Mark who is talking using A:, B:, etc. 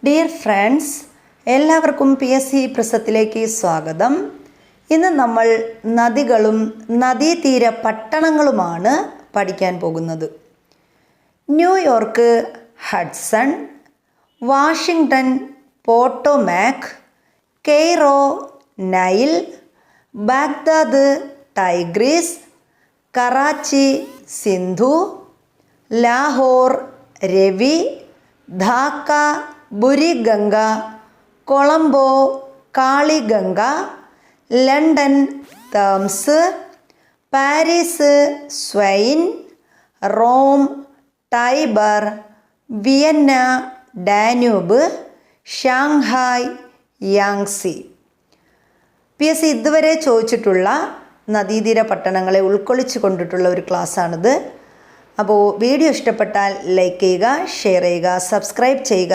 A: Dear friends, എല്ലാവർക്കും PSC പ്രസത്തിലേക്ക് സ്വാഗതം. ഇന്ന് നമ്മൾ നദികളും നദീതീര പട്ടണങ്ങളുമാണ് പഠിക്കാൻ പോകുന്നത്. New York Hudson, Washington Potomac, Cairo Nile, Baghdad Tigris, Karachi Sindhu, Lahore Ravi, Dhaka Buriganga, Colombo Kaliganga, London Thames, Paris Seine, Rome Tiber, Vienna Danube, Shanghai Yangtze. PSC ഇതുവരെ ചോദിച്ചിട്ടുള്ള നദീതീര പട്ടണങ്ങളെ ഉൾക്കൊള്ളിച്ചു കൊണ്ടിട്ടുള്ള ഒരു ക്ലാസ്സാണിത്. അപ്പോൾ വീഡിയോ ഇഷ്ടപ്പെട്ടാൽ ലൈക്ക് ചെയ്യുക, ഷെയർ ചെയ്യുക, സബ്സ്ക്രൈബ് ചെയ്യുക.